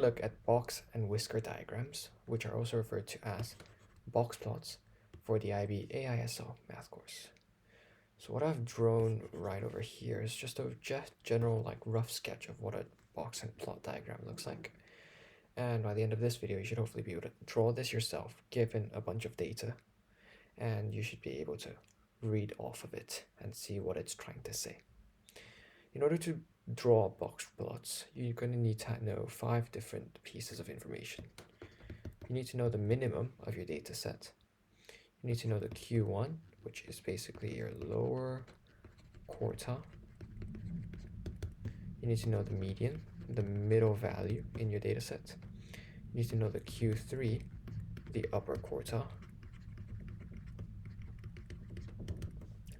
Look at box and whisker diagrams, which are also referred to as box plots for the IB AI SL Math course. So what I've drawn right over here is just a general rough sketch of what a box and plot diagram looks like. And by the end of this video, you should hopefully be able to draw this yourself, given a bunch of data, and you should be able to read off of it and see what it's trying to say. In order to draw box plots, you're going to need to know 5 different pieces of information. You need to know the minimum of your data set. You need to know the Q1, which is basically your lower quartile. You need to know the median, the middle value in your data set. You need to know the Q3, the upper quartile.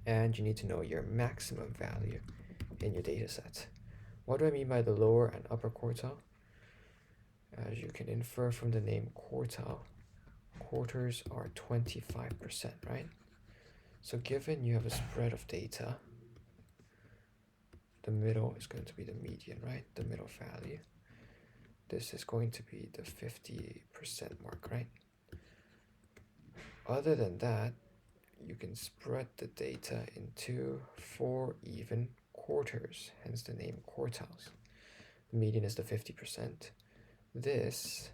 And you need to know your maximum value in your data set. What do I mean by the lower and upper quartile? As you can infer from the name quartile, quarters are 25%, right? So given you have a spread of data, the middle is going to be the median, right? The middle value. This is going to be the 50% mark, right? Other than that, you can spread the data into 4 even quarters, hence the name quartiles. The median is the 50%. This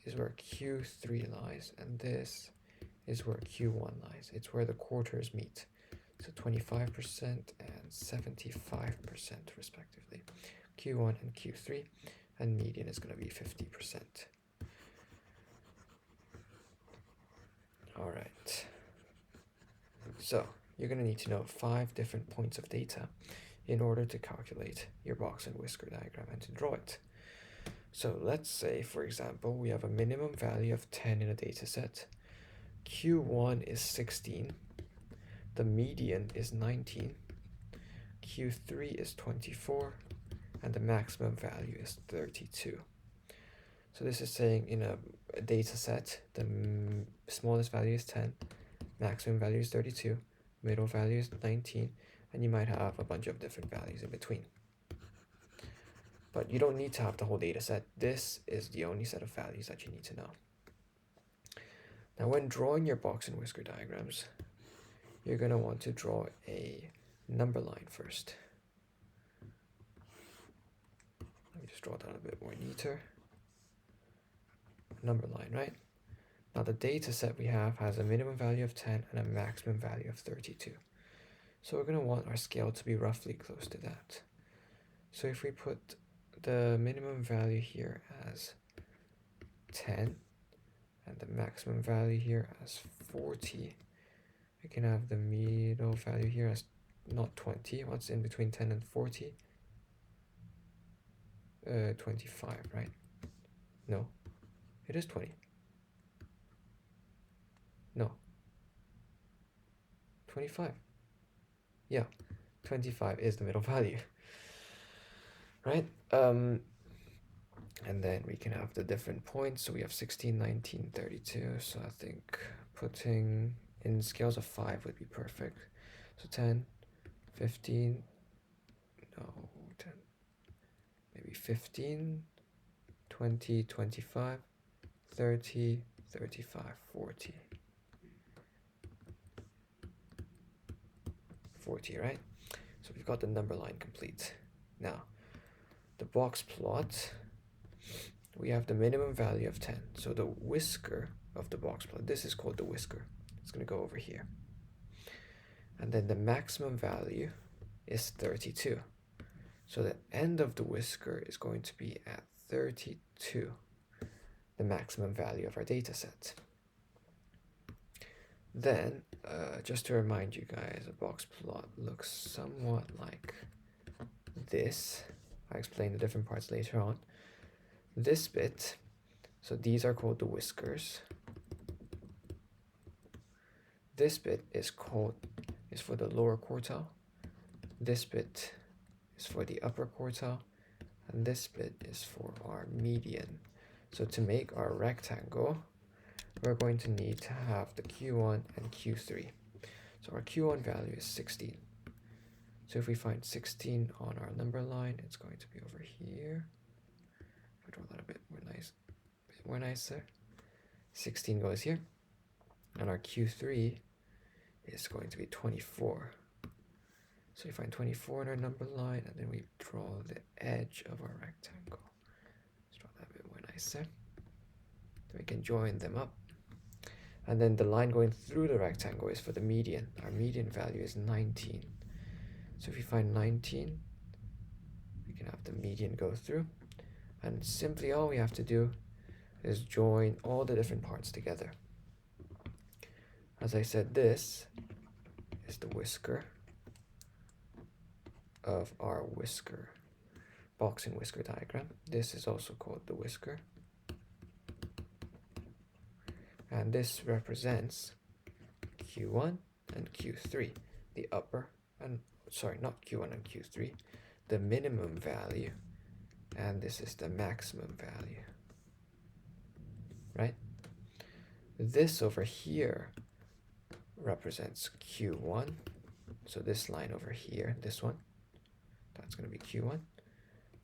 is where Q3 lies, and this is where Q1 lies. It's where the quarters meet. So 25% and 75% respectively. Q1 and Q3, and median is going to be 50%. All right. So you're going to need to know 5 different points of data in order to calculate your box and whisker diagram and to draw it. So let's say, for example, we have a minimum value of 10 in a data set. Q1 is 16. The median is 19. Q3 is 24. And the maximum value is 32. So this is saying in a data set, the smallest value is 10, maximum value is 32, middle value is 19, and you might have a bunch of different values in between. But you don't need to have the whole data set. This is the only set of values that you need to know. Now, when drawing your box and whisker diagrams, you're going to want to draw a number line first. Let me just draw that a bit more neater. Number line, right? Now the data set we have has a minimum value of 10 and a maximum value of 32. So we're going to want our scale to be roughly close to that. So if we put the minimum value here as 10 and the maximum value here as 40, we can have the middle value here as not 20. What's in between 10 and 40? 25, right? No, it is 20. No, 25. Yeah, 25 is the middle value, right? And then we can have the different points. So we have 16, 19, 32. So I think putting in scales of 5 would be perfect. So 10, 15, no, 10, maybe 15, 20, 25, 30, 35, 40. 40, right? So we've got the number line complete. Now, the box plot, we have the minimum value of 10. So the whisker of the box plot, this is called the whisker. It's going to go over here. And then the maximum value is 32. So the end of the whisker is going to be at 32, the maximum value of our data set. Then, just to remind you guys, a box plot looks somewhat like this. I explain the different parts later on. This bit, so these are called the whiskers. This bit is for the lower quartile. This bit is for the upper quartile. And this bit is for our median. So to make our rectangle, we're going to need to have the Q1 and Q3. So our Q1 value is 16. So if we find 16 on our number line, it's going to be over here. I draw that a bit more nicer. 16 goes here, and our Q3 is going to be 24. So we find 24 in our number line, and then we draw the edge of our rectangle. Let's draw that a bit more nicer. Then we can join them up. And then the line going through the rectangle is for the median. Our median value is 19. So if we find 19, we can have the median go through. And simply all we have to do is join all the different parts together. As I said, this is the whisker of our whisker box and whisker diagram. This is also called the whisker. And this represents Q1 and Q3, the upper, and sorry, not Q1 and Q3, the minimum value, and this is the maximum value, right? This over here represents Q1, so this line over here, this one, that's going to be Q1,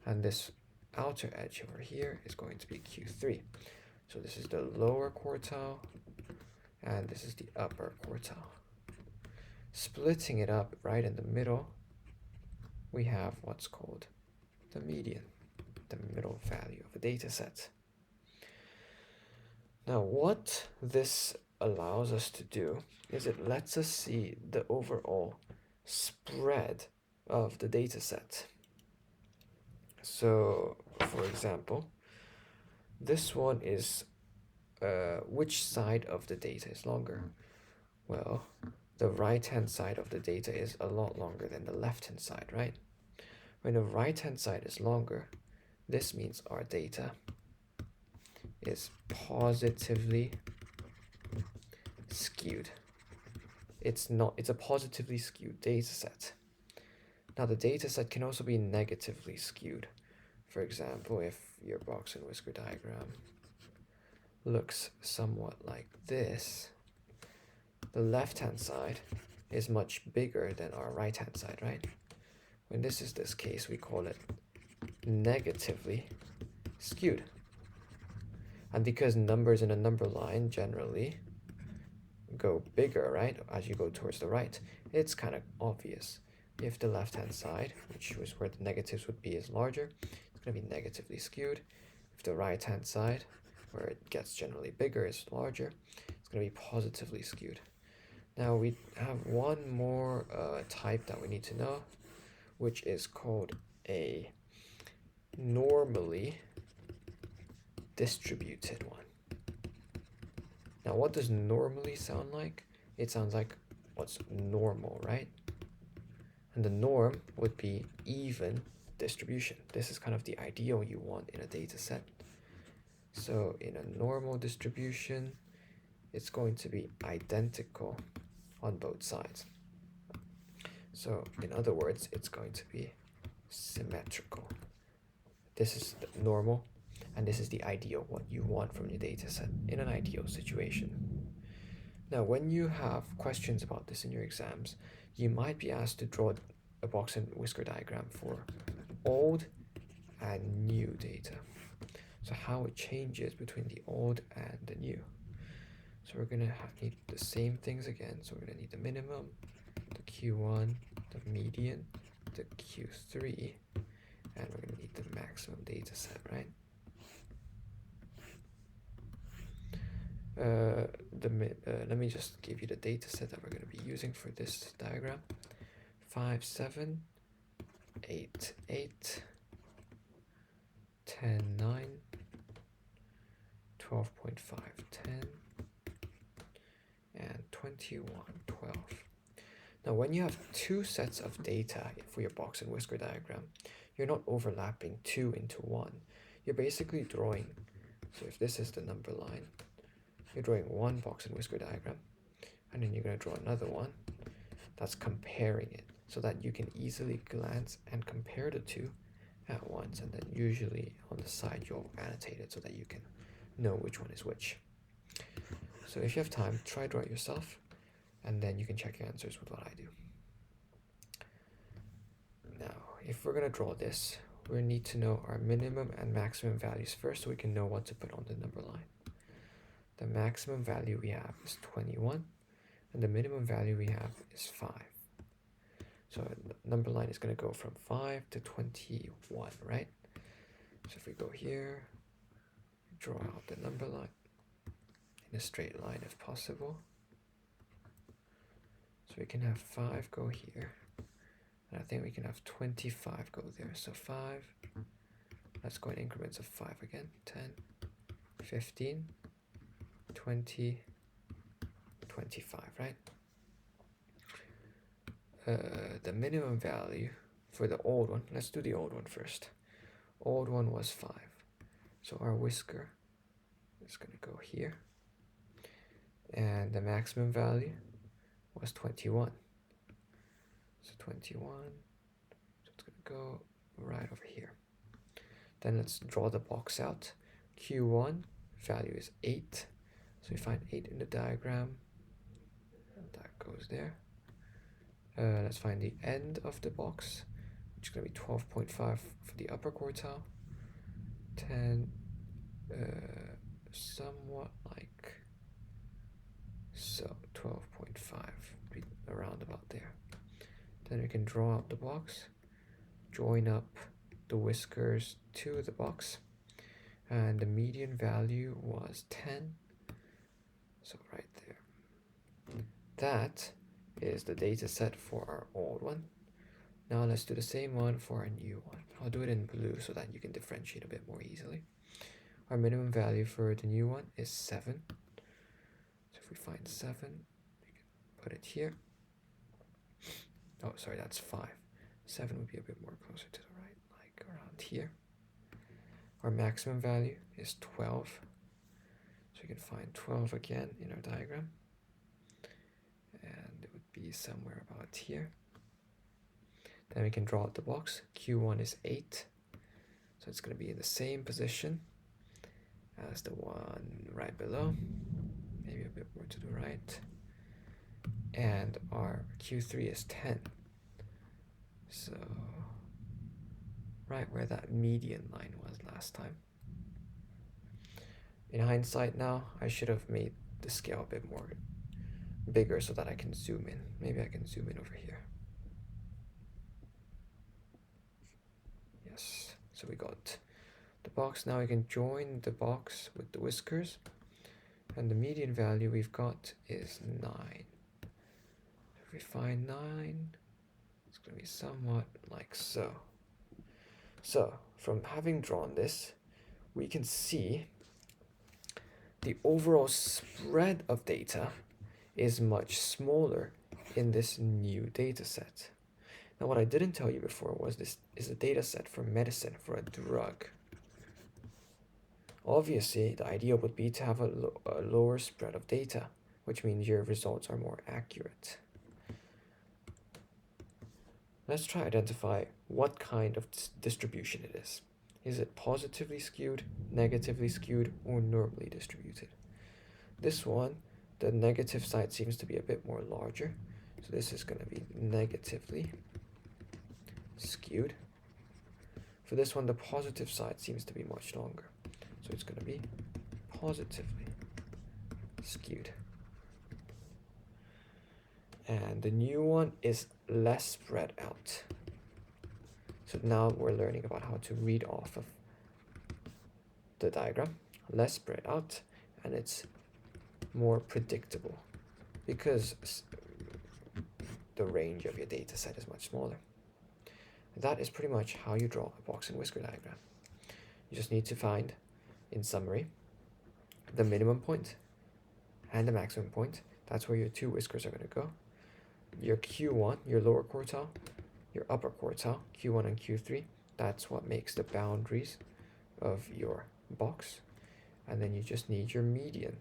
and this outer edge over here is going to be Q3. So this is the lower quartile, and this is the upper quartile. Splitting it up right in the middle, we have what's called the median, the middle value of a data set. Now, what this allows us to do is it lets us see the overall spread of the data set. So, for example, this one is which side of the data is longer? Well, the right-hand side of the data is a lot longer than the left-hand side, right? When the right-hand side is longer, this means our data is positively skewed. It's a positively skewed data set. Now, the data set can also be negatively skewed. For example, if your box and whisker diagram looks somewhat like this, the left-hand side is much bigger than our right-hand side, right? When this is this case, we call it negatively skewed. And because numbers in a number line generally go bigger, right, as you go towards the right, it's kind of obvious. If the left-hand side, which was where the negatives would be, is larger, it's going to be negatively skewed. If the right-hand side, where it gets generally bigger, is larger, it's going to be positively skewed. Now we have one more type that we need to know, which is called a normally distributed one. Now, what does normally sound like? It sounds like what's normal, right? And the norm would be even distribution. This is kind of the ideal you want in a data set. So in a normal distribution, it's going to be identical on both sides. So in other words, it's going to be symmetrical. This is the normal, and this is the ideal, what you want from your data set in an ideal situation. Now, when you have questions about this in your exams, you might be asked to draw a box and whisker diagram for old and new data. So how it changes between the old and the new. So we're going to need the same things again. So we're going to need the minimum, the Q1, the median, the Q3, and we're going to need the maximum data set, right? Let me just give you the data set that we're going to be using for this diagram. 5, 7, 8, 8, 10, 9, 12.5, 10, and 21, 12. Now, when you have two sets of data for your box and whisker diagram, you're not overlapping two into one. You're basically drawing, so if this is the number line, you're drawing one box and whisker diagram, and then you're going to draw another one that's comparing it so that you can easily glance and compare the two at once, and then usually on the side you'll annotate it so that you can know which one is which. So if you have time, try draw it yourself, and then you can check your answers with what I do. Now, if we're going to draw this, we need to know our minimum and maximum values first so we can know what to put on the number line. The maximum value we have is 21, and the minimum value we have is 5. So the number line is going to go from 5 to 21, right? So if we go here, draw out the number line in a straight line if possible. So we can have 5 go here, and I think we can have 25 go there. So 5, let's go in increments of 5 again, 10, 15, 20, 25, right? The minimum value for the old one, let's do the old one first. Old one was 5. So our whisker is going to go here. And the maximum value was 21. So 21, so it's going to go right over here. Then let's draw the box out. Q1 value is 8. So we find 8 in the diagram. And that goes there. Let's find the end of the box, which is going to be 12.5 for the upper quartile. 10, somewhat like so, 12.5, around about there. Then we can draw out the box, join up the whiskers to the box, and the median value was 10, so right there. That is the data set for our old one. Now let's do the same one for our new one. I'll do it in blue so that you can differentiate a bit more easily. Our minimum value for the new one is 7. So if we find 7, we can put it here. Oh, sorry, that's 5. 7 would be a bit more closer to the right, like around here. Our maximum value is 12. So we can find 12 again in our diagram. And it would be somewhere about here. Then we can draw out the box. Q1 is 8. So it's going to be in the same position as the one right below. Maybe a bit more to the right. And our Q3 is 10. So right where that median line was last time. In hindsight now, I should have made the scale a bit more bigger so that I can zoom in. Maybe I can zoom in over here. Yes, so we got the box. Now we can join the box with the whiskers, and the median value we've got is 9. If we find 9, it's going to be somewhat like so. So from having drawn this, we can see the overall spread of data is much smaller in this new data set. Now what I didn't tell you before was this is a data set for medicine, for a drug. Obviously, the idea would be to have a lower spread of data, which means your results are more accurate. Let's try to identify what kind of distribution it is. Is it positively skewed, negatively skewed, or normally distributed? This one, the negative side seems to be a bit more larger. So this is going to be negatively skewed. For this one, the positive side seems to be much longer. So it's going to be positively skewed. And the new one is less spread out. So now we're learning about how to read off of the diagram. Less spread out, and it's more predictable because the range of your data set is much smaller. That is pretty much how you draw a box and whisker diagram. You just need to find, in summary, the minimum point and the maximum point. That's where your two whiskers are going to go. Your Q1, your lower quartile, your upper quartile, Q1 and Q3, that's what makes the boundaries of your box. And then you just need your median,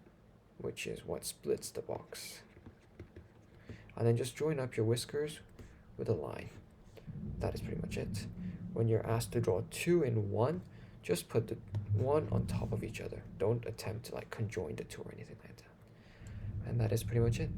which is what splits the box. And then just join up your whiskers with a line. That is pretty much it. When you're asked to draw 2 in 1, just put the one on top of each other. Don't attempt to like conjoin the two or anything like that. And that is pretty much it.